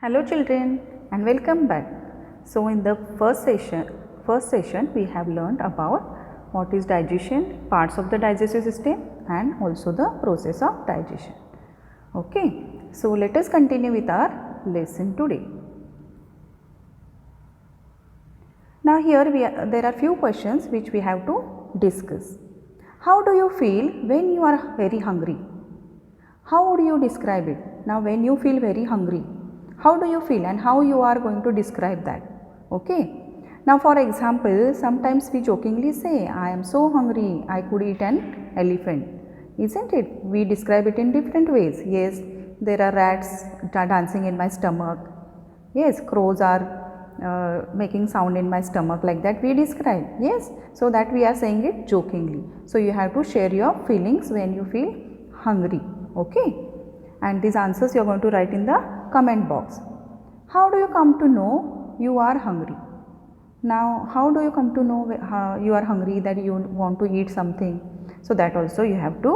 Hello children and welcome back. So in the first session we have learned about what is digestion, parts of the digestive system and also the process of digestion. Okay, so let us continue with our lesson today. Now here there are few questions which we have to discuss. How do you feel when you are very hungry? How would you describe it? Now when you feel very hungry, how do you feel and how you are going to describe that? Okay. Now for example, sometimes we jokingly say, I am so hungry, I could eat an elephant. Isn't it? We describe it in different ways. Yes, there are rats dancing in my stomach. Yes, crows are making sound in my stomach, like that we describe. Yes, so that we are saying it jokingly. So you have to share your feelings when you feel hungry. Okay. And these answers you are going to write in the comment box. How do you come to know you are hungry? Now, how do you come to know you are hungry, that you want to eat something? So that also you have to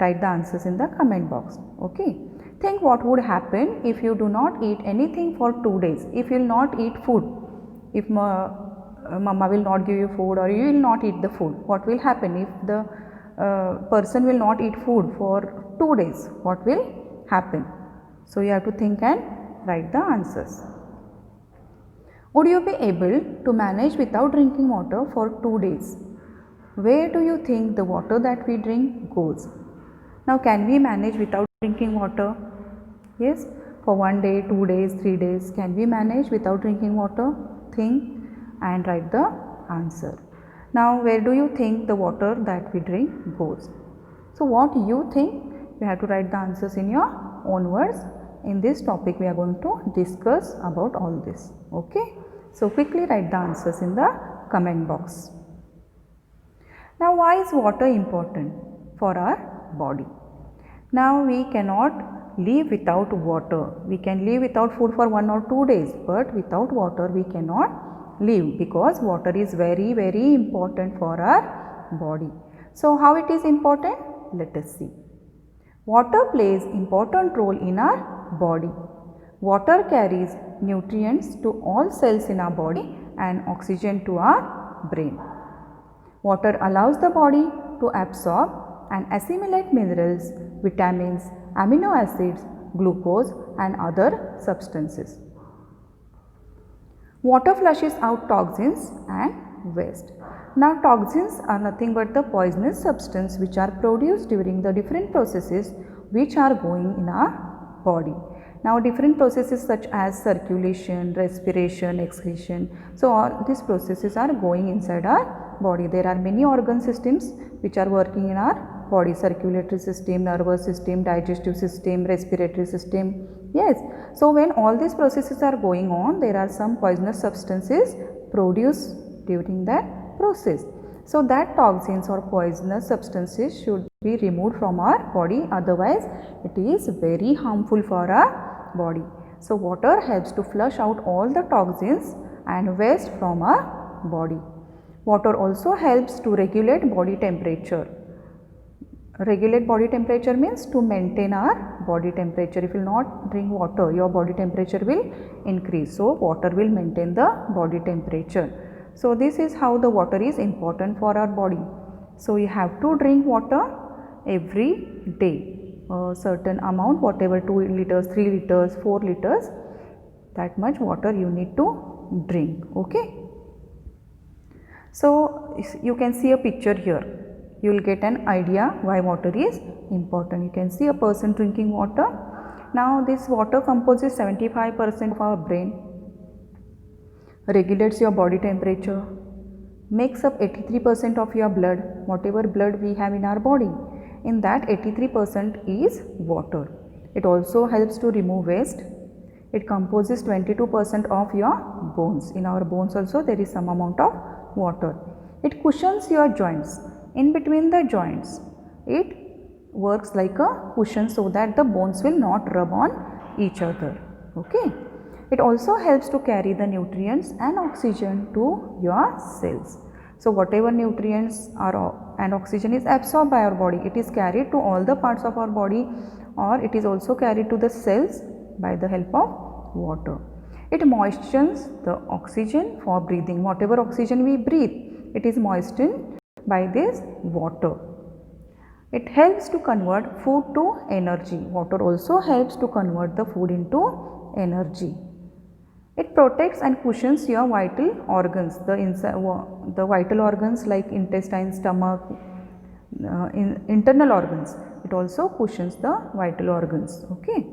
write the answers in the comment box. Okay. Think what would happen if you do not eat anything for 2 days. If you will not eat food, if mama will not give you food or you will not eat the food, what will happen if the person will not eat food for 2 days? What will happen? So you have to think and write the answers. Would you be able to manage without drinking water for 2 days? Where do you think the water that we drink goes? Now can we manage without drinking water? Yes, for 1 day, 2 days, 3 days, can we manage without drinking water? Think and write the answer. Now where do you think the water that we drink goes? So what you think, you have to write the answers in your own words. In this topic we are going to discuss about all this. Okay. So quickly write the answers in the comment box. Now why is water important for our body? Now we cannot live without water. We can live without food for 1 or 2 days, but without water we cannot live, because water is very important for our body. So how it is important? Let us see. Water plays important role in our body. Water carries nutrients to all cells in our body and oxygen to our brain. Water allows the body to absorb and assimilate minerals, vitamins, amino acids, glucose and other substances. Water flushes out toxins and waste. Now toxins are nothing but the poisonous substance which are produced during the different processes which are going in our body. Now different processes such as circulation, respiration, excretion. So all these processes are going inside our body. There are many organ systems which are working in our body: circulatory system, nervous system, digestive system, respiratory system. Yes. So when all these processes are going on, there are some poisonous substances produced during that process. So that toxins or poisonous substances should be removed from our body, otherwise it is very harmful for our body. So water helps to flush out all the toxins and waste from our body. Water also helps to regulate body temperature. Regulate body temperature means to maintain our body temperature. If you will not drink water, your body temperature will increase. So water will maintain the body temperature. So this is how the water is important for our body. So you have to drink water every day, a certain amount, whatever 2 liters, 3 liters, 4 liters, that much water you need to drink. Okay. So you can see a picture here. You will get an idea why water is important. You can see a person drinking water. Now this water composes 75% of our brain, regulates your body temperature, makes up 83% of your blood, whatever blood we have in our body. In that 83% is water. It also helps to remove waste. It composes 22% of your bones. In our bones also there is some amount of water. It cushions your joints. In between the joints, it works like a cushion so that the bones will not rub on each other. Okay. It also helps to carry the nutrients and oxygen to your cells. So whatever nutrients and oxygen is absorbed by our body, it is carried to all the parts of our body, or it is also carried to the cells by the help of water. It moistens the oxygen for breathing. Whatever oxygen we breathe, it is moistened by this water. It helps to convert food to energy. Water also helps to convert the food into energy. It protects and cushions your vital organs, the vital organs like intestine, stomach, internal organs. It also cushions the vital organs. Okay.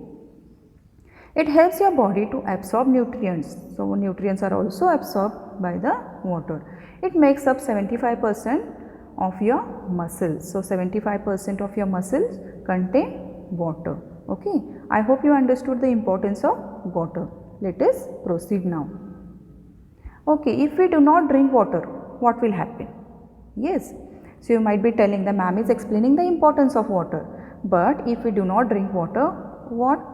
It helps your body to absorb nutrients. So, nutrients are also absorbed by the water. It makes up 75% of your muscles. So, 75% of your muscles contain water. Okay. I hope you understood the importance of water. Let us proceed now. Okay, if we do not drink water, what will happen? Yes. So, you might be telling the ma'am is explaining the importance of water. But if we do not drink water,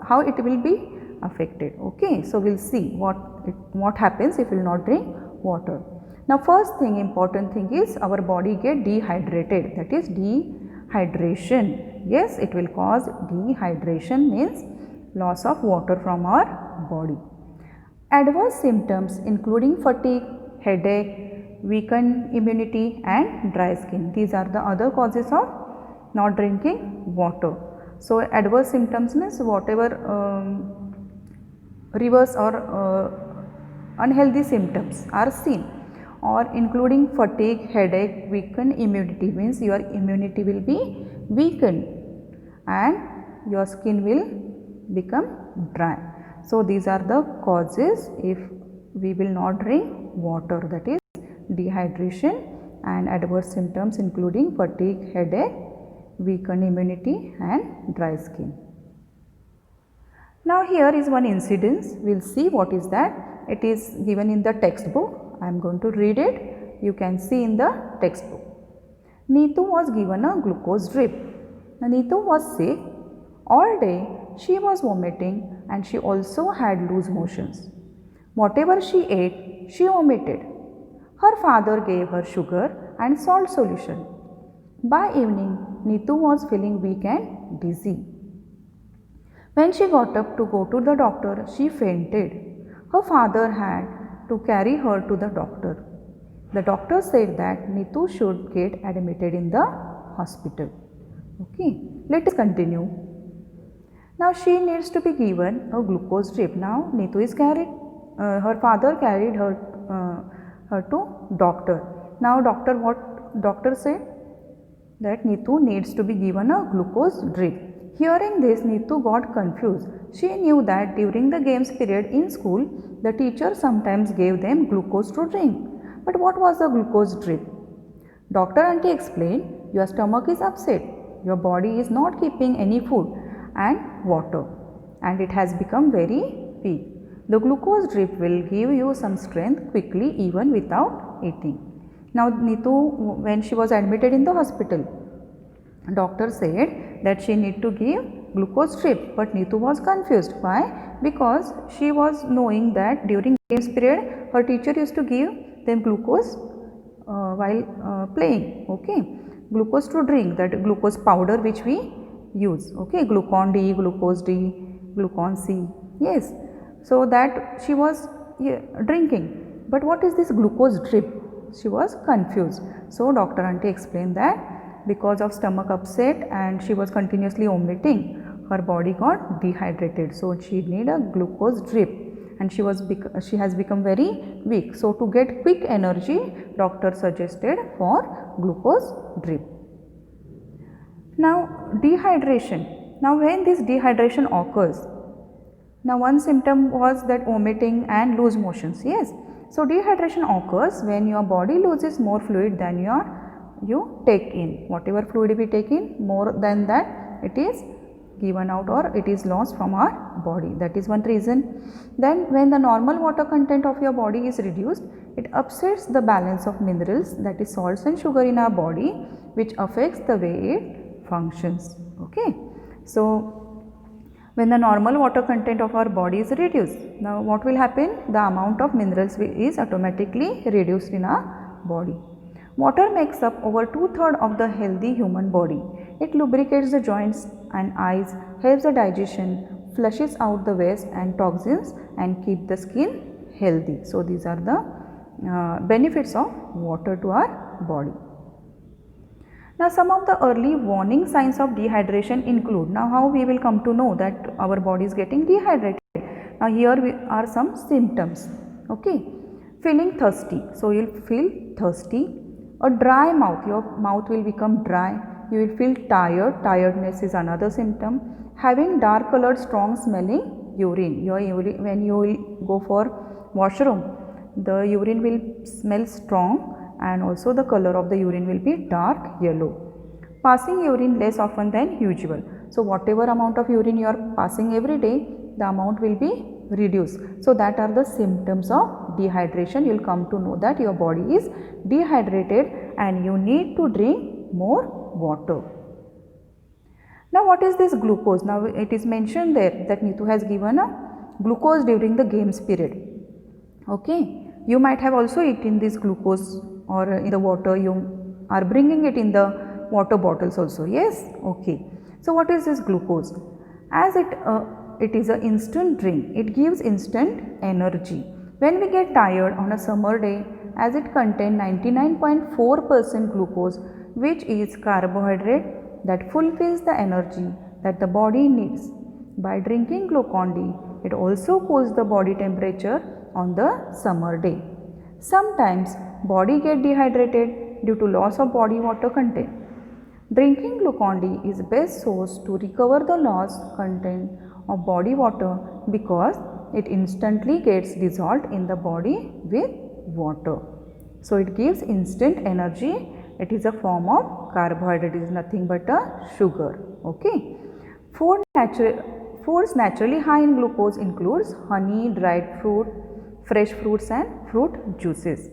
how it will be affected? Okay. So, we will see what happens if we will not drink water. Now, first thing, important thing is our body get dehydrated, that is dehydration. Yes, it will cause dehydration, means loss of water from our body. Adverse symptoms including fatigue, headache, weakened immunity and dry skin. These are the other causes of not drinking water. So, adverse symptoms means whatever reverse or unhealthy symptoms are seen, or including fatigue, headache, weakened immunity means your immunity will be weakened and your skin will become dry. So, these are the causes if we will not drink water, that is dehydration and adverse symptoms including fatigue, headache, weakened immunity and dry skin. Now, here is one incidence. We will see what is that. It is given in the textbook. I am going to read it. You can see in the textbook. Neetu was given a glucose drip. Now, Neetu was sick. All day she was vomiting and she also had loose motions. Whatever she ate, she vomited. Her father gave her sugar and salt solution. By evening, Neetu was feeling weak and dizzy. When she got up to go to the doctor, she fainted. Her father had to carry her to the doctor. The doctor said that Neetu should get admitted in the hospital. Okay, let us continue. Now, she needs to be given a glucose drip. Now, Neetu is carried, her father carried her to doctor. Now, what doctor said? That Neetu needs to be given a glucose drip. Hearing this, Neetu got confused. She knew that during the games period in school, the teacher sometimes gave them glucose to drink. But what was the glucose drip? Doctor Aunty explained, your stomach is upset. Your body is not keeping any food and water and it has become very weak. The glucose drip will give you some strength quickly even without eating. Now, Neetu, when she was admitted in the hospital, doctor said that she need to give glucose drip, but Neetu was confused. Why? Because she was knowing that during games period her teacher used to give them glucose while playing. Okay, glucose to drink, that glucose powder which we use. Okay, glucon D, glucose D, glucon C. Yes, so that she was drinking. But what is this glucose drip? She was confused. So, Dr. Aunty explained that because of stomach upset and she was continuously vomiting, her body got dehydrated. So, she need a glucose drip and she has become very weak. So, to get quick energy, doctor suggested for glucose drip. Now, dehydration. Now, when this dehydration occurs, now one symptom was that vomiting and loose motions. Yes. So, dehydration occurs when your body loses more fluid than you take in. Whatever fluid we take in, more than that it is given out or it is lost from our body. That is one reason. Then when the normal water content of your body is reduced, it upsets the balance of minerals, that is salts and sugar in our body, which affects the way it functions. Okay. So, when the normal water content of our body is reduced, now what will happen? The amount of minerals is automatically reduced in our body. Water makes up over 2/3 of the healthy human body. It lubricates the joints and eyes, helps the digestion, flushes out the waste and toxins and keep the skin healthy. So these are the benefits of water to our body. Now some of the early warning signs of dehydration include, now how we will come to know that our body is getting dehydrated. Now here are some symptoms. Okay, feeling thirsty, so you will feel thirsty. A dry mouth, your mouth will become dry. You will feel tired, tiredness is another symptom. Having dark colored strong smelling urine, when you will go for washroom, the urine will smell strong and also the color of the urine will be dark yellow. Passing urine less often than usual. So whatever amount of urine you are passing every day, the amount will be reduced. So that are the symptoms of dehydration. You will come to know that your body is dehydrated and you need to drink more water. Now what is this glucose? Now it is mentioned there that Neetu has given a glucose during the games period. Okay, you might have also eaten this glucose or in the water, you are bringing it in the water bottles also. Yes, okay. So what is this glucose? As it is an instant drink, it gives instant energy. When we get tired on a summer day, as it contains 99.4% glucose, which is carbohydrate that fulfills the energy that the body needs. By drinking Glucon-D, it also cools the body temperature on the summer day. Sometimes body get dehydrated due to loss of body water content. Drinking Glucon-D is best source to recover the lost content of body water because it instantly gets dissolved in the body with water. So it gives instant energy. It is a form of carbohydrate. It is nothing but a sugar. Okay. Foods naturally high in glucose includes honey, dried fruit, fresh fruits and fruit juices.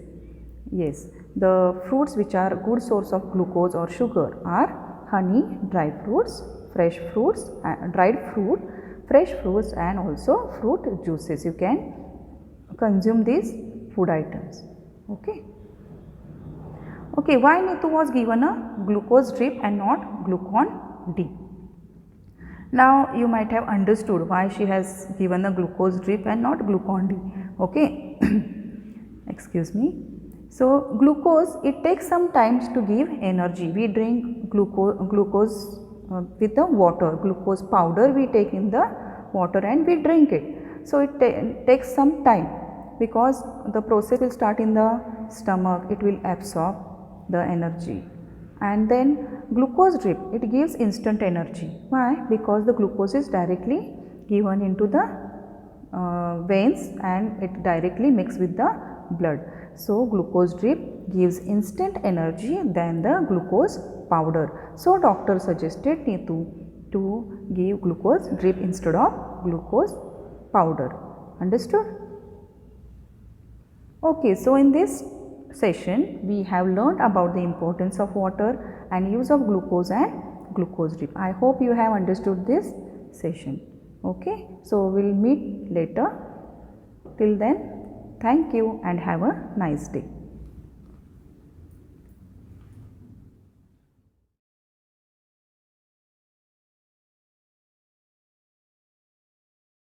Yes, the fruits which are good source of glucose or sugar are honey, dried fruits, fresh fruits, dried fruit, fresh fruits and also fruit juices. You can consume these food items. Okay. Okay, why Neetu was given a glucose drip and not Glucon-D? Now you might have understood why she has given a glucose drip and not Glucon-D. Okay, excuse me. So glucose, it takes some time to give energy. We drink glucose with the water, glucose powder we take in the water and we drink it. So it takes some time because the process will start in the stomach, it will absorb the energy. And then glucose drip, it gives instant energy. Why? Because the glucose is directly given into the veins and it directly mixes with the blood. So glucose drip gives instant energy than the glucose powder. So doctor suggested Neetu to give glucose drip instead of glucose powder. Understood? Okay, so in this session we have learned about the importance of water and use of glucose and glucose drip. I hope you have understood this session. Okay, so we will meet later. Till then, thank you and have a nice day.